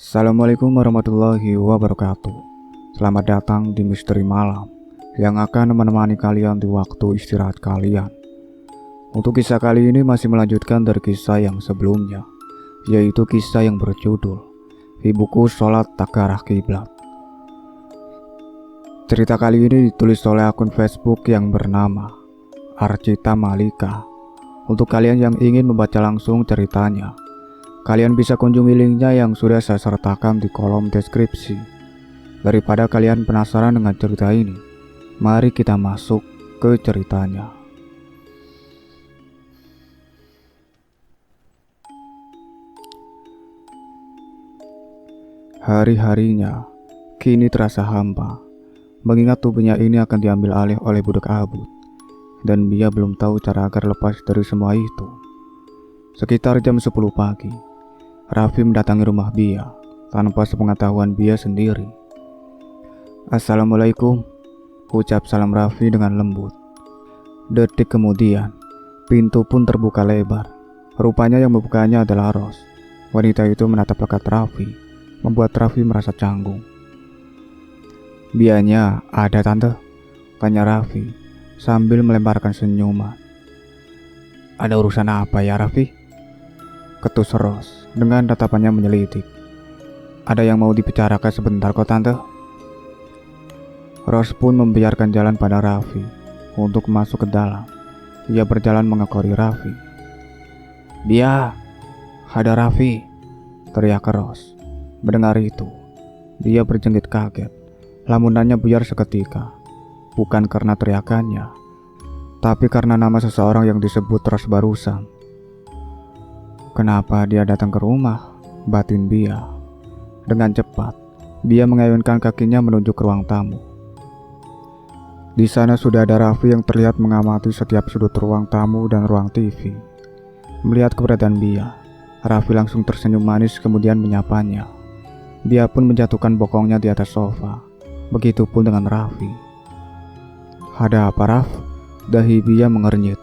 Assalamualaikum warahmatullahi wabarakatuh. Selamat datang di Misteri Malam yang akan menemani kalian di waktu istirahat kalian. Untuk kisah kali ini masih melanjutkan dari kisah yang sebelumnya, yaitu kisah yang berjudul Di Buku Sholat Tak ke Arah Kiblat. Cerita kali ini ditulis oleh akun Facebook yang bernama Arcita Malika. Untuk kalian yang ingin membaca langsung ceritanya, kalian bisa kunjungi linknya yang sudah saya sertakan di kolom deskripsi. Daripada kalian penasaran dengan cerita ini, mari kita masuk ke ceritanya. Hari-harinya kini terasa hampa, mengingat tubuhnya ini akan diambil alih oleh budak abut, dan dia belum tahu cara agar lepas dari semua itu. Sekitar jam 10 pagi, Raffi mendatangi rumah Bia tanpa sepengetahuan Bia sendiri. "Assalamualaikum," ucap salam Raffi dengan lembut. Detik kemudian, pintu pun terbuka lebar. Rupanya yang membukanya adalah Ros. Wanita itu menatap dekat Raffi, membuat Raffi merasa canggung. "Bianya ada, Tante?" tanya Raffi sambil melemparkan senyuman. "Ada urusan apa ya, Raffi?" ketus Ros dengan tatapannya menyelidik. "Ada yang mau dibicarakan sebentar kok, Tante." Ros pun membiarkan jalan pada Raffi untuk masuk ke dalam. Ia berjalan mengekori Raffi. "Bia, ada Raffi," teriak Ros. Mendengar itu, dia berjengit kaget. Lamunannya buyar seketika, bukan karena teriakannya, tapi karena nama seseorang yang disebut Ros barusan. "Kenapa dia datang ke rumah?" batin Bia. Dengan cepat, Bia mengayunkan kakinya menuju ke ruang tamu. Di sana sudah ada Raffi yang terlihat mengamati setiap sudut ruang tamu dan ruang TV. Melihat keberadaan Bia, Raffi langsung tersenyum manis kemudian menyapanya. Bia pun menjatuhkan bokongnya di atas sofa. Begitupun dengan Raffi. "Ada apa, Raff?" dahi Bia mengernyit.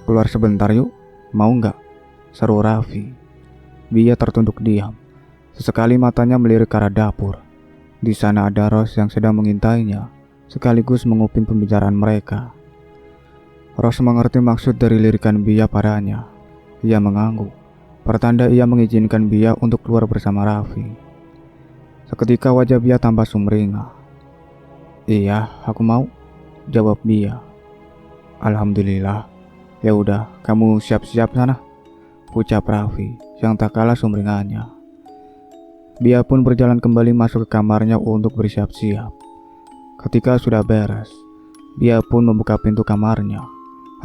"Keluar sebentar yuk, mau nggak?" seru Raffi. Bia tertunduk diam. Sesekali matanya melirik ke arah dapur. Di sana ada Ros yang sedang mengintainya, sekaligus menguping pembicaraan mereka. Ros mengerti maksud dari lirikan Bia padanya. Ia mengangguk, pertanda ia mengizinkan Bia untuk keluar bersama Raffi. Seketika wajah Bia tambah sumringah. "Iya, aku mau," jawab Bia. "Alhamdulillah. Ya udah, kamu siap-siap sana," ucap Raffi yang tak kalah sumringahnya. Bia pun berjalan kembali masuk ke kamarnya untuk bersiap-siap. Ketika sudah beres, Bia pun membuka pintu kamarnya.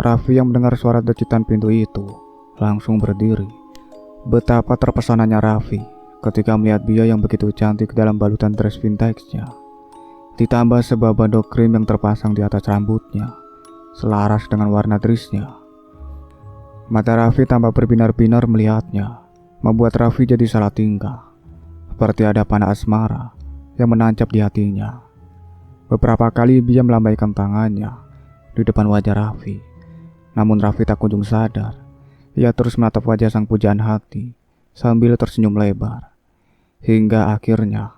Raffi yang mendengar suara decitan pintu itu langsung berdiri. Betapa terpesananya Raffi ketika melihat Bia yang begitu cantik dalam balutan dress vintage-nya, ditambah sebuah bandok krim yang terpasang di atas rambutnya, selaras dengan warna dressnya. Mata Raffi tambah berbinar-binar melihatnya, membuat Raffi jadi salah tingkah, seperti ada panah asmara yang menancap di hatinya. Beberapa kali Bia melambaikan tangannya di depan wajah Raffi, namun Raffi tak kunjung sadar. Ia terus menatap wajah sang pujaan hati sambil tersenyum lebar. Hingga akhirnya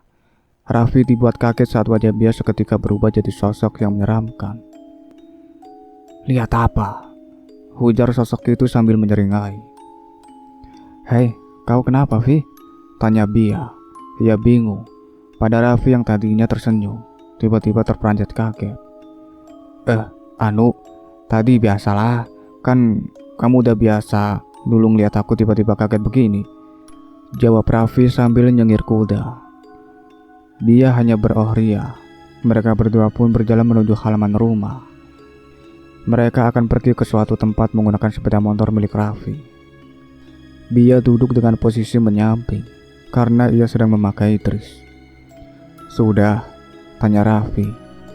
Raffi dibuat kaget saat wajah Bia seketika berubah jadi sosok yang menyeramkan. "Lihat apa?" ujar sosok itu sambil menyeringai. "Hei, kau kenapa, Vi?" tanya Bia. Ia bingung. Pada Raffi yang tadinya tersenyum, tiba-tiba terperanjat kaget. Tadi biasalah. Kan kamu udah biasa dulu ngeliat aku tiba-tiba kaget begini," jawab Raffi sambil nyengir kuda. Bia hanya berohria. Mereka berdua pun berjalan menuju halaman rumah. Mereka akan pergi ke suatu tempat menggunakan sepeda motor milik Raffi. Bia duduk dengan posisi menyamping karena ia sedang memakai dress. "Sudah?" tanya Raffi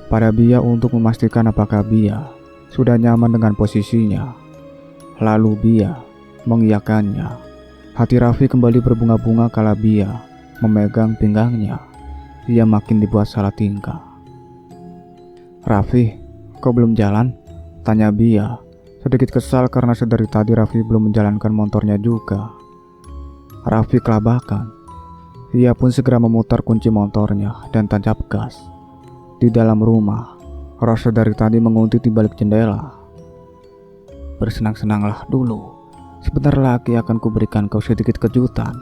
pada Bia untuk memastikan apakah Bia sudah nyaman dengan posisinya. Lalu Bia mengiyakannya. Hati Raffi kembali berbunga-bunga kala Bia memegang pinggangnya. Ia makin dibuat salah tingkah. "Raffi, kau belum jalan?" tanya Bia, sedikit kesal karena sedari tadi Raffi belum menjalankan motornya juga. Raffi kelabakan. Ia pun segera memutar kunci motornya dan tancap gas. Di dalam rumah, Rose dari tadi menguntit di balik jendela. "Bersenang-senanglah dulu. Sebentar lagi akan kuberikan kau sedikit kejutan,"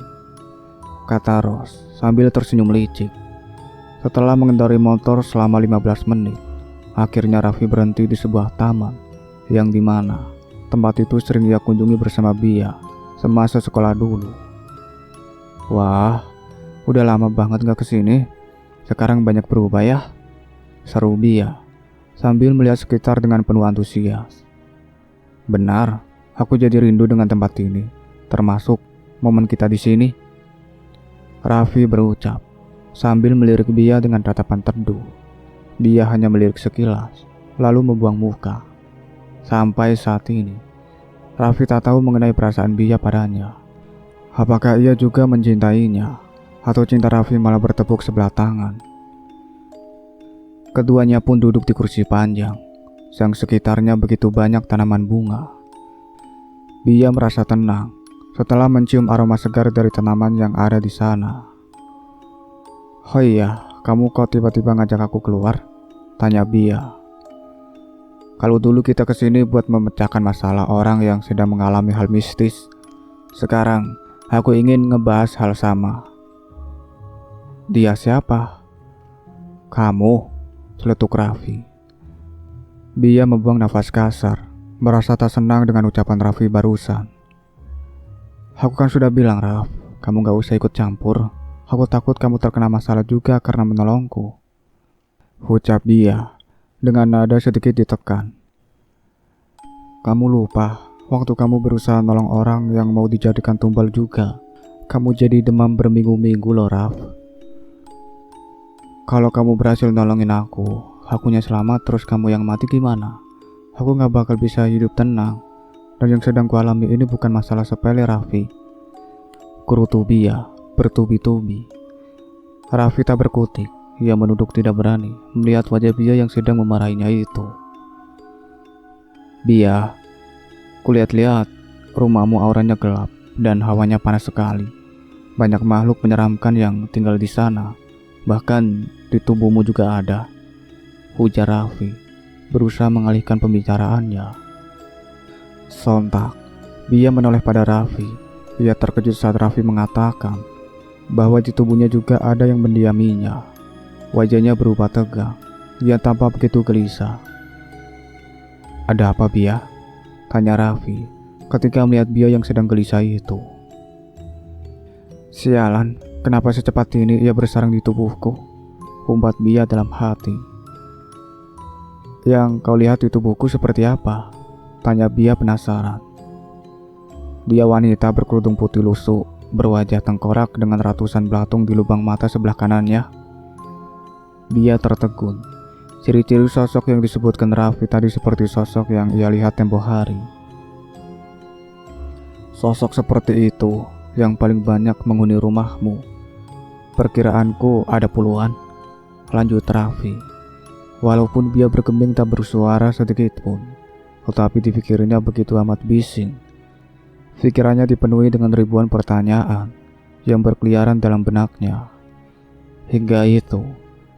kata Rose sambil tersenyum licik. Setelah mengendarai motor selama 15 menit, akhirnya Raffi berhenti di sebuah taman yang dimana tempat itu sering ia kunjungi bersama Bia semasa sekolah dulu. "Wah, udah lama banget gak kesini. Sekarang banyak berubah ya," seru Bia sambil melihat sekitar dengan penuh antusias. "Benar, aku jadi rindu dengan tempat ini, termasuk momen kita di sini," Raffi berucap sambil melirik Bia dengan tatapan teduh. Dia hanya melirik sekilas, lalu membuang muka. Sampai saat ini, Raffi tak tahu mengenai perasaan Bia padanya. Apakah ia juga mencintainya, atau cinta Raffi malah bertepuk sebelah tangan. Keduanya pun duduk di kursi panjang, yang sekitarnya begitu banyak tanaman bunga. Bia merasa tenang setelah mencium aroma segar dari tanaman yang ada di sana. "Oh iya, kamu kok tiba-tiba ngajak aku keluar?" tanya Bia. "Kalau dulu kita kesini buat memecahkan masalah orang yang sedang mengalami hal mistis, sekarang aku ingin ngebahas hal sama." "Dia siapa?" "Kamu," celetuk Raffi. Bia membuang nafas kasar, merasa tak senang dengan ucapan Raffi barusan. "Aku kan sudah bilang, Raff, kamu gak usah ikut campur. Aku takut kamu terkena masalah juga karena menolongku," ucap Bia dengan nada sedikit ditekan. "Kamu lupa, waktu kamu berusaha nolong orang yang mau dijadikan tumbal juga, kamu jadi demam berminggu-minggu loh, Raff. Kalau kamu berhasil nolongin akunya selamat terus kamu yang mati gimana? Aku gak bakal bisa hidup tenang. Dan yang sedang kualami ini bukan masalah sepele, Raffi," kurutu Bia bertubi-tubi. Raffi tak berkutik. Ia menunduk tidak berani melihat wajah Bia yang sedang memarahinya itu. "Bia, kulihat-lihat rumahmu auranya gelap dan hawanya panas sekali. Banyak makhluk menyeramkan yang tinggal di sana. Bahkan di tubuhmu juga ada," ujar Raffi berusaha mengalihkan pembicaraannya. Sontak, Bia menoleh pada Raffi. Ia terkejut saat Raffi mengatakan bahwa di tubuhnya juga ada yang mendiaminya. Wajahnya berubah tegang. Ia tampak begitu gelisah. "Ada apa, Bia?" tanya Raffi ketika melihat Bia yang sedang gelisah itu. "Sialan, kenapa secepat ini ia bersarang di tubuhku?" umbat Bia dalam hati. "Yang kau lihat di tubuhku seperti apa?" tanya Bia penasaran. Dia wanita berkerudung putih lusuh, berwajah tengkorak dengan ratusan belatung di lubang mata sebelah kanannya. Bia tertegun. Ciri-ciri sosok yang disebutkan Raffi tadi seperti sosok yang ia lihat tempo hari. "Sosok seperti itu yang paling banyak menghuni rumahmu. Perkiraanku ada puluhan," lanjut Raffi. Walaupun Bia bergeming tak bersuara sedikit pun, tetapi dipikirnya begitu amat bising. Pikirannya dipenuhi dengan ribuan pertanyaan yang berkeliaran dalam benaknya. Hingga itu,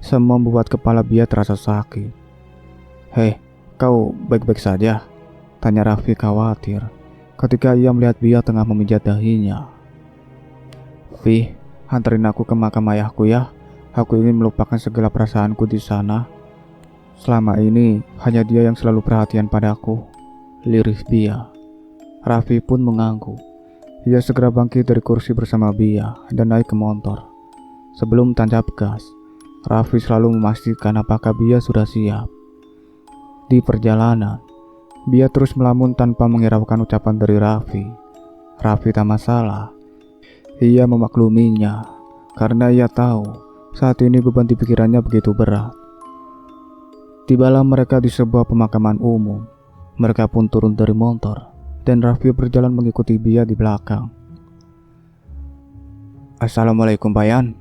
semua membuat kepala Bia terasa sakit. "Hei, kau baik-baik saja?" tanya Raffi khawatir ketika ia melihat Bia tengah memijat dahinya. "Vi, anterin aku ke makam ayahku ya. Aku ingin melupakan segala perasaanku di sana. Selama ini hanya dia yang selalu perhatian padaku," lirih Bia. Raffi pun mengangguk. Ia segera bangkit dari kursi bersama Bia dan naik ke motor. Sebelum tancap gas, Raffi selalu memastikan apakah Bia sudah siap. Di perjalanan, Bia terus melamun tanpa menghiraukan ucapan dari Raffi. Raffi tak masalah. Ia memakluminya karena ia tahu saat ini beban di pikirannya begitu berat. Tibalah mereka di sebuah pemakaman umum. Mereka pun turun dari motor dan Raffi berjalan mengikuti Bia di belakang. "Assalamualaikum, Bayan.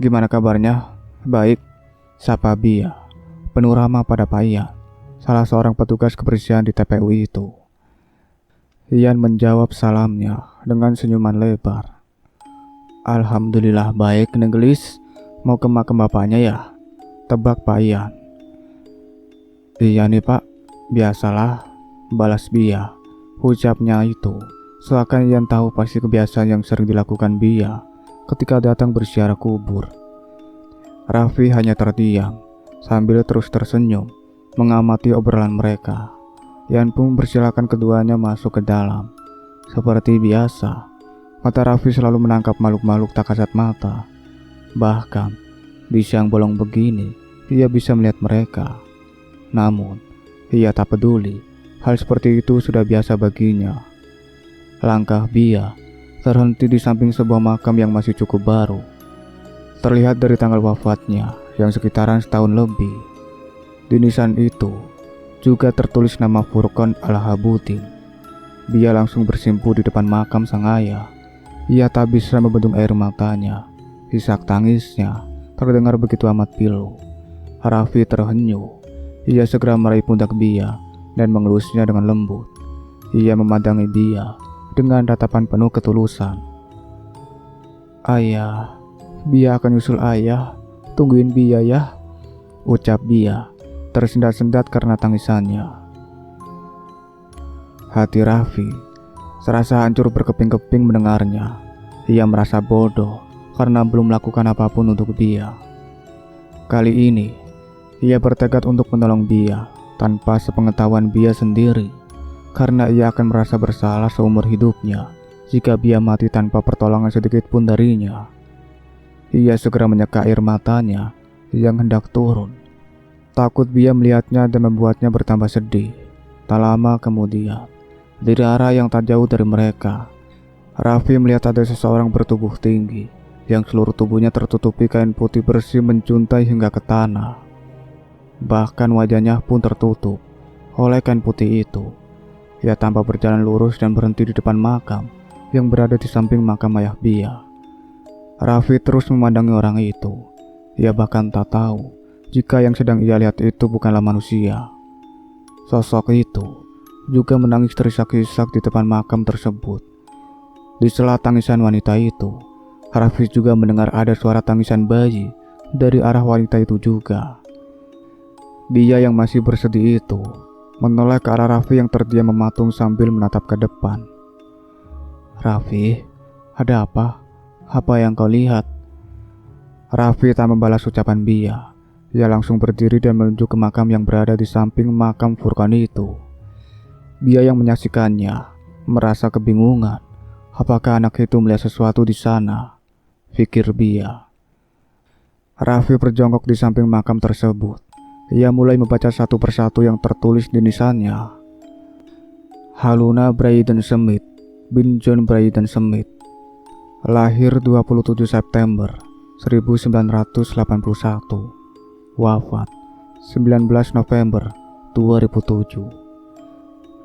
Gimana kabarnya?" "Baik," sapa Bia, penuh ramah pada Pak Ian, salah seorang petugas kebersihan di TPU itu. Ian menjawab salamnya dengan senyuman lebar. Alhamdulillah baik, Nenggelis. Mau ke makam bapaknya ya? Tebak Pak Ian. Iya nih Pak, biasalah, balas Bia. Ucapnya itu, seakan Ian tahu pasti kebiasaan yang sering dilakukan Bia ketika datang berziarah kubur. Raffi hanya terdiam, sambil terus tersenyum, mengamati obrolan mereka. Ian pun persilakan keduanya masuk ke dalam. Seperti biasa, mata Raffi selalu menangkap makhluk-makhluk tak kasat mata. Bahkan, di siang bolong begini, ia bisa melihat mereka. Namun, ia tak peduli. Hal seperti itu sudah biasa baginya. Langkah Bia terhenti di samping sebuah makam yang masih cukup baru. Terlihat dari tanggal wafatnya yang sekitaran setahun lebih. Di nisan itu juga tertulis nama Furqan Al-Habutin. Bia langsung bersimpuh di depan makam sang ayah. Ia tak bisa membendung air matanya. Isak tangisnya terdengar begitu amat pilu. Raffi terhenyu. Ia segera meraih pundak Bia dan mengelusnya dengan lembut. Ia memandangi Bia dengan tatapan penuh ketulusan. Ayah, Bia akan nyusul ayah. Tungguin Bia ya, ucap Bia, tersendat-sendat karena tangisannya. Hati Raffi serasa hancur berkeping-keping mendengarnya. Ia merasa bodoh karena belum melakukan apapun untuk Bia. Kali ini, ia bertekad untuk menolong Bia tanpa sepengetahuan Bia sendiri, karena ia akan merasa bersalah seumur hidupnya jika Bia mati tanpa pertolongan sedikit pun darinya. Ia segera menyeka air matanya yang hendak turun. Takut Bia melihatnya dan membuatnya bertambah sedih. Tak lama kemudian, di arah yang tak jauh dari mereka, Raffi melihat ada seseorang bertubuh tinggi yang seluruh tubuhnya tertutupi kain putih bersih menjuntai hingga ke tanah. Bahkan wajahnya pun tertutup oleh kain putih itu. Ia tampak berjalan lurus dan berhenti di depan makam yang berada di samping makam ayah Bia. Raffi terus memandangi orang itu. Ia bahkan tak tahu jika yang sedang ia lihat itu bukanlah manusia. Sosok itu juga menangis terisak-isak di depan makam tersebut. Di sela tangisan wanita itu, Raffi juga mendengar ada suara tangisan bayi dari arah wanita itu juga. Bia yang masih bersedih itu menoleh ke arah Raffi yang terdiam mematung sambil menatap ke depan. Raffi, ada apa? Apa yang kau lihat? Raffi tak membalas ucapan Bia. Ia langsung berdiri dan menuju ke makam yang berada di samping makam Furqan itu. Bia yang menyaksikannya merasa kebingungan. Apakah anak itu melihat sesuatu di sana? Pikir Bia. Raffi berjongkok di samping makam tersebut. Ia mulai membaca satu persatu yang tertulis di nisannya. Haluna Braden Smith bin John Braden Smith, lahir 27 September 1981, wafat 19 November 2007.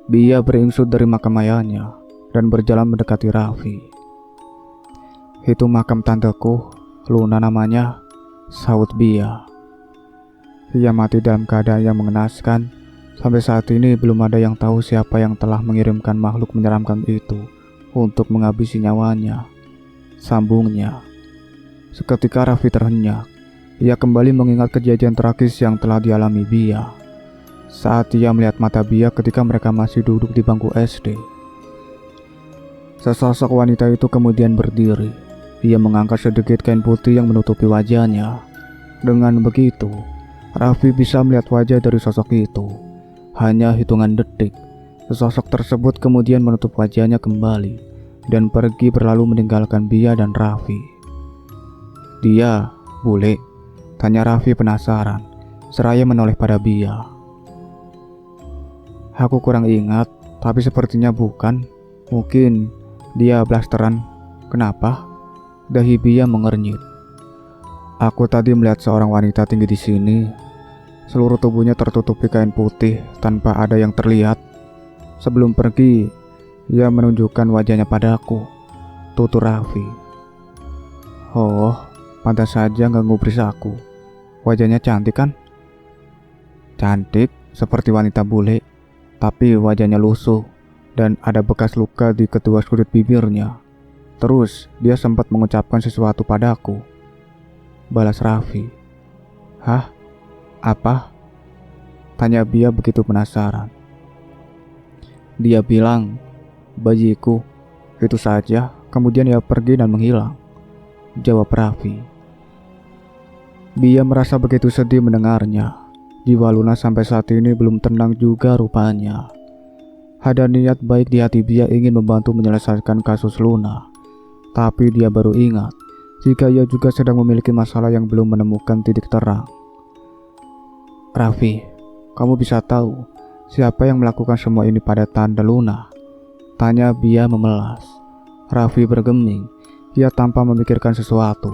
Bia beringsut dari makam ayahnya dan berjalan mendekati Raffi. Itu makam tanteku, Luna namanya, saut Bia. Ia mati dalam keadaan yang mengenaskan. Sampai saat ini belum ada yang tahu siapa yang telah mengirimkan makhluk menyeramkan itu untuk menghabisi nyawanya. Sambungnya. Seketika Raffi terhenyak. Ia kembali mengingat kejadian tragis yang telah dialami Bia saat ia melihat mata Bia ketika mereka masih duduk di bangku SD. Sesosok wanita itu kemudian berdiri. Ia mengangkat sedikit kain putih yang menutupi wajahnya. Dengan begitu, Raffi bisa melihat wajah dari sosok itu. Hanya hitungan detik, sosok tersebut kemudian menutup wajahnya kembali dan pergi berlalu meninggalkan Bia dan Raffi. Dia, bule? Tanya Raffi penasaran, seraya menoleh pada Bia. Aku kurang ingat, tapi sepertinya bukan. Mungkin dia blasteran. Kenapa? Dahi Bia mengernyit. Aku tadi melihat seorang wanita tinggi di sini. Seluruh tubuhnya tertutupi kain putih tanpa ada yang terlihat. Sebelum pergi, ia menunjukkan wajahnya padaku, tutur Raffi. Oh, pantas saja gak ngubris aku. Wajahnya cantik kan? Cantik, seperti wanita bule, tapi wajahnya lusuh dan ada bekas luka di kedua sudut bibirnya. Terus dia sempat mengucapkan sesuatu padaku, balas Raffi. Hah? Apa? Tanya Bia begitu penasaran. Dia bilang, bajiku. Itu saja, kemudian ia pergi dan menghilang, jawab Raffi. Bia merasa begitu sedih mendengarnya. Jiwa Luna sampai saat ini belum tenang juga rupanya. Ada niat baik di hati Bia ingin membantu menyelesaikan kasus Luna. Tapi dia baru ingat jika ia juga sedang memiliki masalah yang belum menemukan titik terang. Raffi, kamu bisa tahu siapa yang melakukan semua ini pada Tante Luna? Tanya Bia memelas. Raffi bergeming, ia tanpa memikirkan sesuatu.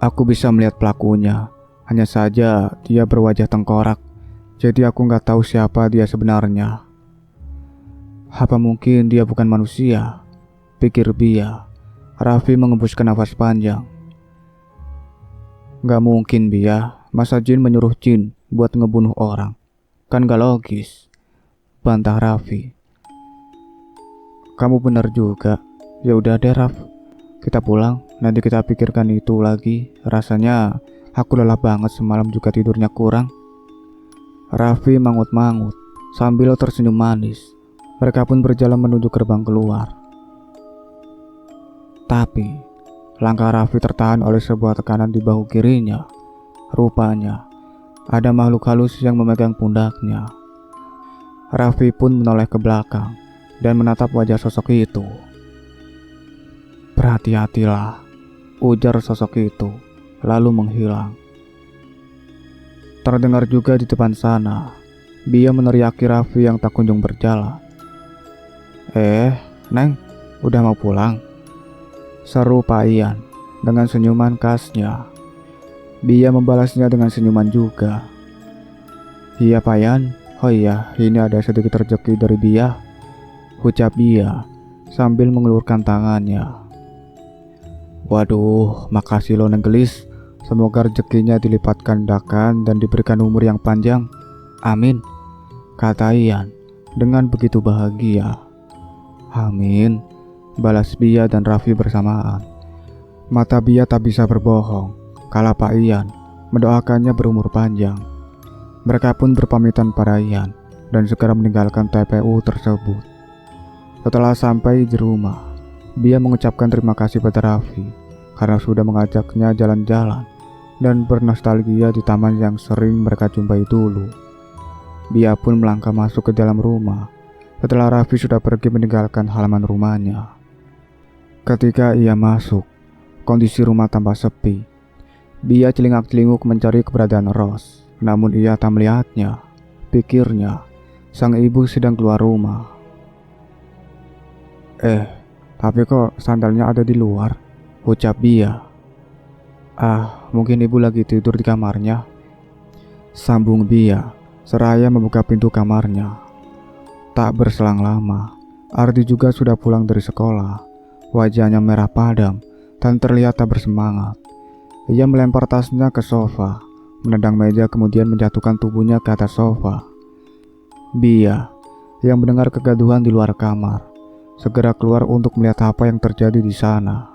Aku bisa melihat pelakunya, hanya saja dia berwajah tengkorak, jadi aku nggak tahu siapa dia sebenarnya. Apa mungkin dia bukan manusia? Pikir Bia. Raffi mengembuskan nafas panjang. Gak mungkin Bia, masa jin menyuruh jin buat ngebunuh orang? Kan gak logis, bantah Raffi. Kamu benar juga. Ya udah deh Raff, kita pulang, nanti kita pikirkan itu lagi. Rasanya aku lelah banget semalam juga tidurnya kurang. Raffi mangut-mangut sambil tersenyum manis. Mereka pun berjalan menuju gerbang keluar. Tapi langkah Raffi tertahan oleh sebuah tekanan di bahu kirinya. Rupanya ada makhluk halus yang memegang pundaknya. Raffi pun menoleh ke belakang dan menatap wajah sosok itu. Berhati-hatilah, ujar sosok itu, lalu menghilang. Terdengar juga di depan sana, Bia meneriaki Raffi yang tak kunjung berjalan. Neng, udah mau pulang? Seru Pak Ian dengan senyuman khasnya. Bia membalasnya dengan senyuman juga. Iya Pak Ian, oh iya, ini ada sedikit rezeki dari Bia, ucap Bia sambil mengelurkan tangannya. Waduh, makasih lo Neng Gelis. Semoga rezekinya dilipat gandakan dan diberikan umur yang panjang. Amin, kata Ian dengan begitu bahagia. Amin, balas Bia dan Raffi bersamaan. Mata Bia tak bisa berbohong kala Pak Ian mendoakannya berumur panjang. Mereka pun berpamitan pada Ian dan segera meninggalkan TPU tersebut. Setelah sampai di rumah, Bia mengucapkan terima kasih pada Raffi karena sudah mengajaknya jalan-jalan dan bernostalgia di taman yang sering mereka jumpai dulu. Bia pun melangkah masuk ke dalam rumah setelah Raffi sudah pergi meninggalkan halaman rumahnya. Ketika ia masuk, kondisi rumah tampak sepi. Bia celingak-celinguk mencari keberadaan Ros, namun ia tak melihatnya. Pikirnya, sang ibu sedang keluar rumah. Tapi kok sandalnya ada di luar, ucap Bia. Mungkin ibu lagi tidur di kamarnya, sambung Bia seraya membuka pintu kamarnya. Tak berselang lama, Ardi juga sudah pulang dari sekolah. Wajahnya merah padam dan terlihat tak bersemangat. Ia melempar tasnya ke sofa, menendang meja kemudian menjatuhkan tubuhnya ke atas sofa. Bia yang mendengar kegaduhan di luar kamar segera keluar untuk melihat apa yang terjadi di sana.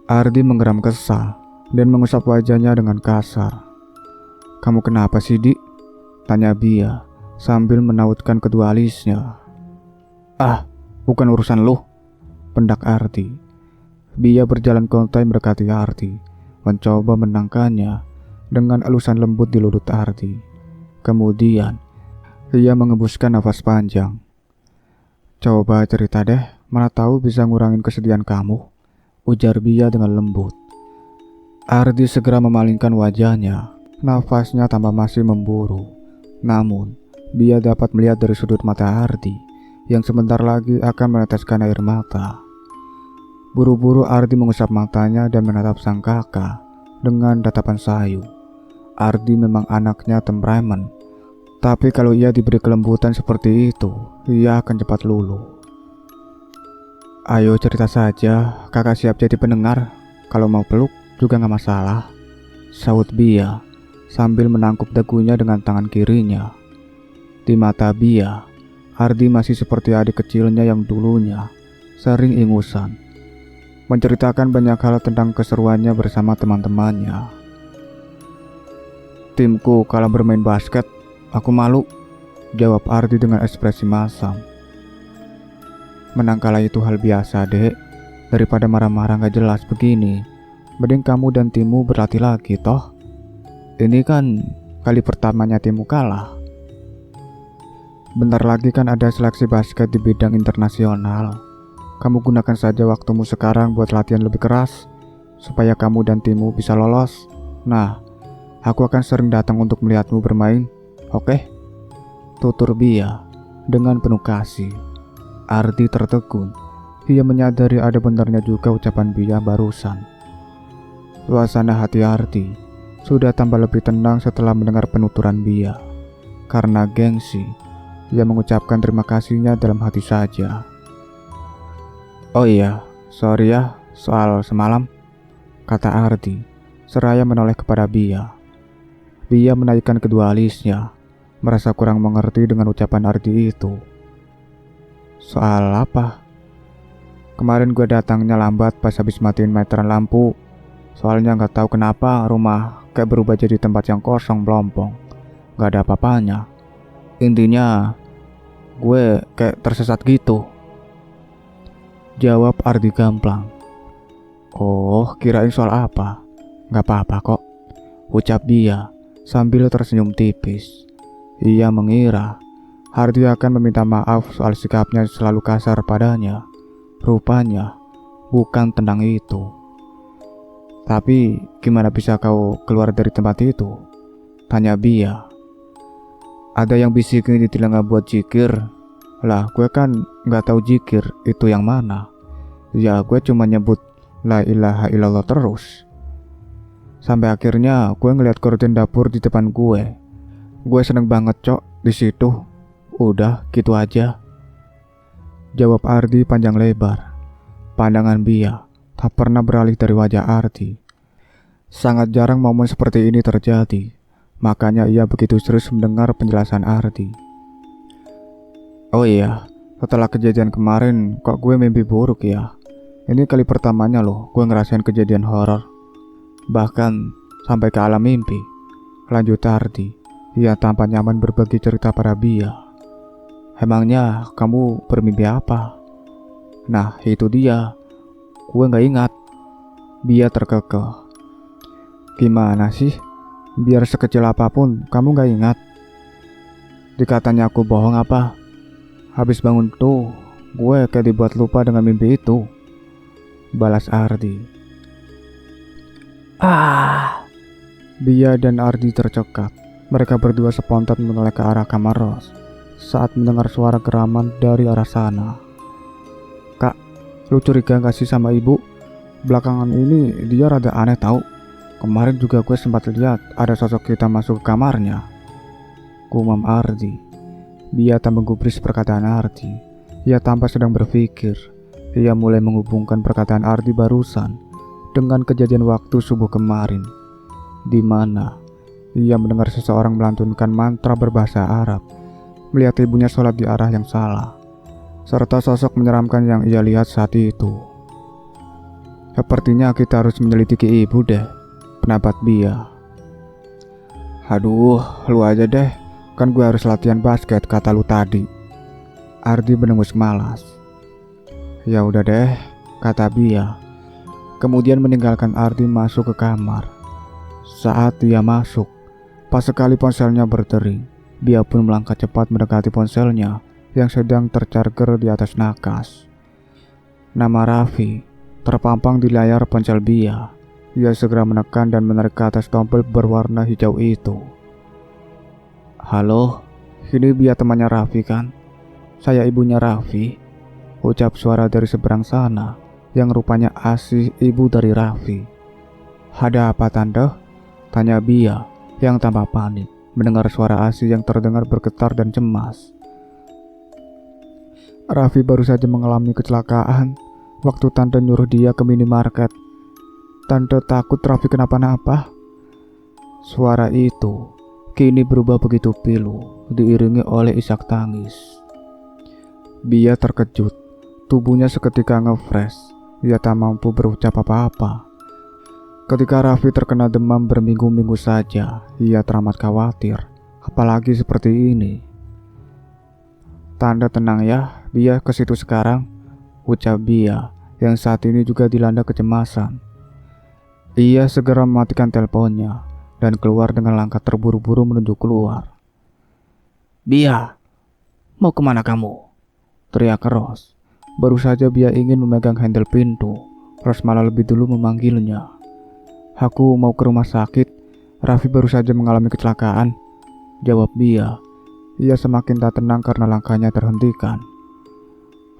Ardi menggeram kesal dan mengusap wajahnya dengan kasar. Kamu kenapa sih, Dik? Tanya Bia sambil menautkan kedua alisnya. Bukan urusan lo, pendak Ardi. Bia berjalan kontai mendekati Ardi, mencoba menangkannya dengan elusan lembut di lutut Ardi. Kemudian ia mengembuskan nafas panjang. Coba cerita deh, mana tahu bisa ngurangin kesedihan kamu, ujar Bia dengan lembut. Ardi segera memalingkan wajahnya, nafasnya tambah masih memburu. Namun Bia dapat melihat dari sudut mata Ardi yang sebentar lagi akan meneteskan air mata. Buru-buru Ardi mengusap matanya dan menatap sang kakak dengan tatapan sayu. Ardi memang anaknya temperamen, tapi kalau ia diberi kelembutan seperti itu, ia akan cepat luluh. Ayo cerita saja, kakak siap jadi pendengar. Kalau mau peluk juga gak masalah, saut Bia sambil menangkup dagunya dengan tangan kirinya. Di mata Bia, Ardi masih seperti adik kecilnya yang dulunya sering ingusan, menceritakan banyak hal tentang keseruannya bersama teman-temannya. "Timku kalah bermain basket, aku malu," jawab Ardi dengan ekspresi masam. "Menang kalah itu hal biasa, Dek. Daripada marah-marah gak jelas begini, mending kamu dan timmu berlatih lagi toh. Ini kan kali pertamanya timmu kalah. Bentar lagi kan ada seleksi basket di bidang internasional. Kamu gunakan saja waktumu sekarang buat latihan lebih keras, supaya kamu dan timmu bisa lolos. Nah, aku akan sering datang untuk melihatmu bermain, oke?" tutur Bia dengan penuh kasih. Ardi tertegun. Ia menyadari ada benarnya juga ucapan Bia barusan. Suasana hati Ardi sudah tambah lebih tenang setelah mendengar penuturan Bia. Karena gengsi, ia mengucapkan terima kasihnya dalam hati saja. "Oh iya, sorry ya soal semalam," kata Ardi, seraya menoleh kepada Bia. Bia menaikkan kedua alisnya, merasa kurang mengerti dengan ucapan Ardi itu. "Soal apa?" "Kemarin gue datangnya lambat pas habis matiin meteran lampu. Soalnya gak tahu kenapa rumah kayak berubah jadi tempat yang kosong melompong. Gak ada apa-apanya. Intinya gue kayak tersesat gitu," jawab Ardi gamblang. "Oh, kirain soal apa? Gak apa-apa kok," ucap Bia sambil tersenyum tipis. Ia mengira Ardi akan meminta maaf soal sikapnya selalu kasar padanya. Rupanya bukan tentang itu. "Tapi gimana bisa kau keluar dari tempat itu?" tanya Bia. "Ada yang bisikin di telinga buat zikir." "Lah, gue kan gak tahu zikir itu yang mana. Ya gue cuma nyebut la ilaha illallah terus. Sampai akhirnya gue ngeliat gorden dapur di depan gue. Gue seneng banget cok di situ. Udah gitu aja," jawab Ardi panjang lebar. Pandangan Bia tak pernah beralih dari wajah Ardi. Sangat jarang momen seperti ini terjadi, makanya ia begitu serius mendengar penjelasan Ardi. "Oh iya, setelah kejadian kemarin kok gue mimpi buruk ya. Ini kali pertamanya loh gue ngerasain kejadian horor. Bahkan sampai ke alam mimpi," lanjut Ardi. Ia tampak nyaman berbagi cerita pada Bia. "Emangnya kamu bermimpi apa?" "Nah itu dia, gue gak ingat," Bia terkekeh. "Gimana sih? Biar sekecil apapun kamu gak ingat? Dikatanya aku bohong apa? Habis bangun tuh gue kayak dibuat lupa dengan mimpi itu," balas Ardi. Bia dan Ardi tercekat. Mereka berdua spontan menoleh ke arah kamar Ros saat mendengar suara geraman dari arah sana. "Kak, lu curiga gak sih sama ibu? Belakangan ini dia rada aneh tau. Kemarin juga gue sempat lihat ada sosok kita masuk ke kamarnya," gumam Ardi. Bia tak menggubris perkataan Ardi. Ia tampak sedang berpikir. Ia mulai menghubungkan perkataan Ardi barusan dengan kejadian waktu subuh kemarin, di mana ia mendengar seseorang melantunkan mantra berbahasa Arab, melihat ibunya sholat di arah yang salah, serta sosok menyeramkan yang ia lihat saat itu. "Sepertinya kita harus menyelidiki ibu deh," pendapat Bia. "Aduh, lu aja deh, kan gue harus latihan basket kata lu tadi," Ardi menengus malas. "Ya udah deh," kata Bia, kemudian meninggalkan Ardi masuk ke kamar. Saat dia masuk, pas sekali ponselnya berdering, Bia pun melangkah cepat mendekati ponselnya yang sedang tercharger di atas nakas. Nama Raffi terpampang di layar ponsel Bia. Ia segera menekan dan menarik ke atas tombol berwarna hijau itu. "Halo, ini Bia temannya Raffi kan? Saya ibunya Raffi," ucap suara dari seberang sana yang rupanya Asih, ibu dari Raffi. "Ada apa tante?" tanya Bia yang tampak panik mendengar suara Asih yang terdengar bergetar dan cemas. "Raffi baru saja mengalami kecelakaan waktu tante nyuruh dia ke minimarket. Tante takut Raffi kenapa-napa." Suara itu kini berubah begitu pilu, diiringi oleh isak tangis. Bia terkejut. Tubuhnya seketika nge-fresh. Ia tak mampu berucap apa-apa. Ketika Raffi terkena demam berminggu-minggu saja, ia teramat khawatir. Apalagi seperti ini. "Tanda tenang ya, Bia ke situ sekarang," ucap Bia yang saat ini juga dilanda kecemasan. Ia segera mematikan teleponnya dan keluar dengan langkah terburu-buru menuju keluar. "Bia, mau kemana kamu?" teriak Ros. Baru saja Bia ingin memegang handle pintu, Ros malah lebih dulu memanggilnya. "Aku mau ke rumah sakit, Raffi baru saja mengalami kecelakaan," jawab Bia. Ia semakin tak tenang karena langkahnya terhentikan.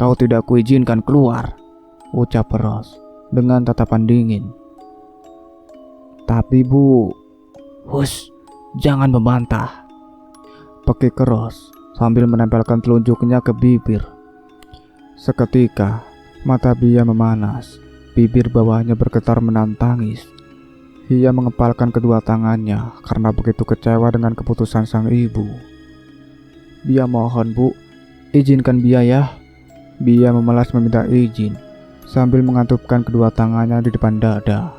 "Kau tidak kuizinkan keluar," ucap Ros dengan tatapan dingin. "Tapi Bu..." "Hush, jangan membantah," pekik Ros sambil menempelkan telunjuknya ke bibir. Seketika, mata Bia memanas, bibir bawahnya bergetar menahan tangis. Ia mengepalkan kedua tangannya karena begitu kecewa dengan keputusan sang ibu. "Bia mohon Bu, izinkan Bia ya." Bia memelas meminta izin sambil mengantupkan kedua tangannya di depan dada.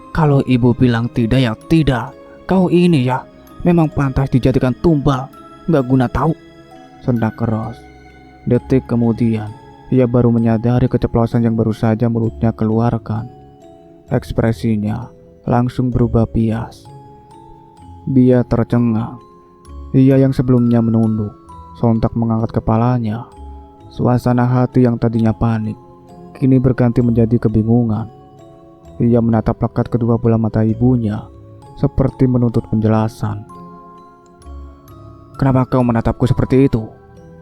"Kalau ibu bilang tidak ya tidak. Kau ini ya memang pantas dijadikan tumbal, gak guna tahu," sendak Ros. Detik kemudian, ia baru menyadari keceplosan yang baru saja mulutnya keluarkan. Ekspresinya langsung berubah bias. Bia tercengang. Ia yang sebelumnya menunduk, sontak mengangkat kepalanya. Suasana hati yang tadinya panik, kini berganti menjadi kebingungan. Ia menatap lekat kedua bola mata ibunya, seperti menuntut penjelasan. "Kenapa kau menatapku seperti itu?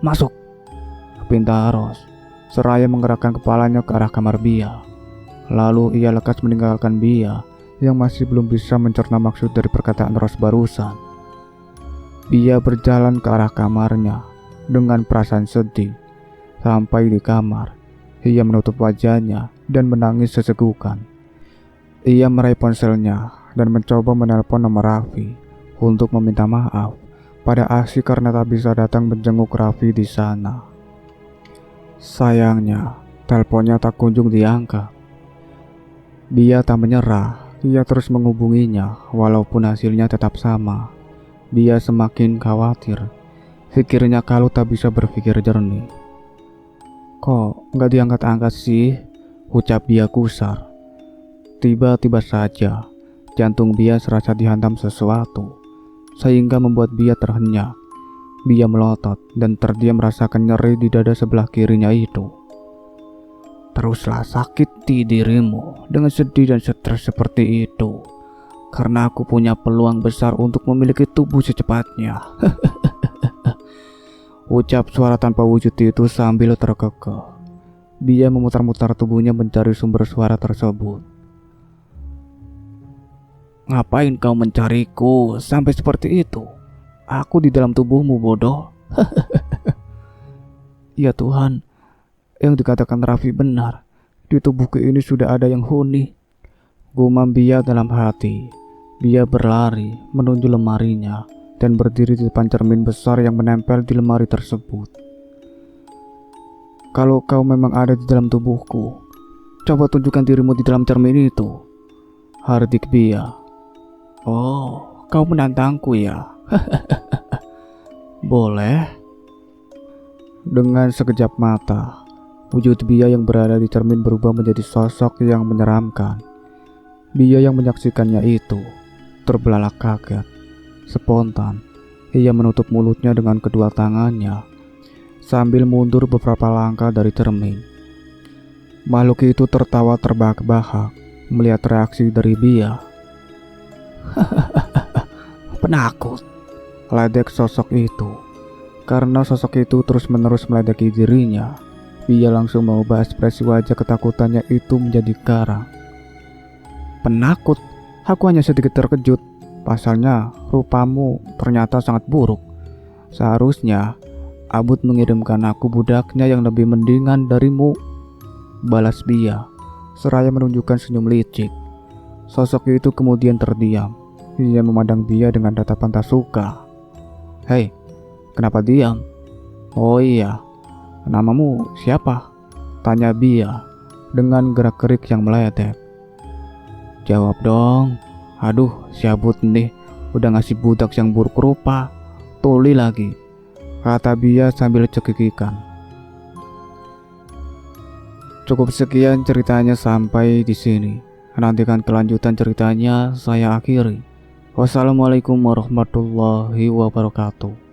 Masuk!" pinta Ros, seraya menggerakkan kepalanya ke arah kamar Bia. Lalu ia lekas meninggalkan Bia yang masih belum bisa mencerna maksud dari perkataan Ros barusan. Bia berjalan ke arah kamarnya dengan perasaan sedih. Sampai di kamar, ia menutup wajahnya dan menangis sesegukan. Ia meraih ponselnya dan mencoba menelpon nomor Raffi untuk meminta maaf pada Asy karena tak bisa datang menjenguk Raffi di sana. Sayangnya, teleponnya tak kunjung diangkat. Bia tak menyerah, ia terus menghubunginya walaupun hasilnya tetap sama. Bia semakin khawatir, pikirnya kalau tak bisa berpikir jernih. "Kok gak diangkat-angkat sih?" ucap Bia gusar. Tiba-tiba saja, jantung Bia serasa dihantam sesuatu, sehingga membuat Bia terhenyak. Bia melotot dan terdiam merasakan nyeri di dada sebelah kirinya itu. "Teruslah sakiti dirimu dengan sedih dan stres seperti itu, karena aku punya peluang besar untuk memiliki tubuh secepatnya," ucap suara tanpa wujud itu sambil terkekeh. Bia memutar-mutar tubuhnya mencari sumber suara tersebut. "Ngapain kau mencariku sampai seperti itu? Aku di dalam tubuhmu, bodoh." "Ya Tuhan, yang dikatakan Raffi benar. Di tubuhku ini sudah ada yang huni," gumam Bia dalam hati. Bia berlari menuju lemarinya dan berdiri di depan cermin besar yang menempel di lemari tersebut. "Kalau kau memang ada di dalam tubuhku, coba tunjukkan dirimu di dalam cermin itu," hardik Bia. "Oh, kau menantangku ya?" "Boleh." Dengan sekejap mata, wujud Bia yang berada di cermin berubah menjadi sosok yang menyeramkan. Bia yang menyaksikannya itu terbelalak kaget. Spontan, ia menutup mulutnya dengan kedua tangannya sambil mundur beberapa langkah dari cermin. Makhluk itu tertawa terbahak-bahak melihat reaksi dari Bia. "Penakut," ledek sosok itu. Karena sosok itu terus-menerus meledeki dirinya, Bia langsung mengubah ekspresi wajah ketakutannya itu menjadi garang. "Penakut? Aku hanya sedikit terkejut. Pasalnya, rupamu ternyata sangat buruk. Seharusnya Abud mengirimkan aku budaknya yang lebih mendingan darimu," balas Bia, seraya menunjukkan senyum licik. Sosok itu kemudian terdiam. Ia memandang Bia dengan tatapan tak suka. "Hei, kenapa diam?" "Oh iya, Namamu siapa? Tanya Bia dengan gerak-gerik yang meletek. Jawab dong. Aduh, siabut nih, udah ngasih budak yang buruk rupa. Tuli lagi, kata Bia sambil cekikikan. Cukup sekian ceritanya sampai di sini. Nantikan kelanjutan ceritanya saya akhiri. Wassalamualaikum warahmatullahi wabarakatuh.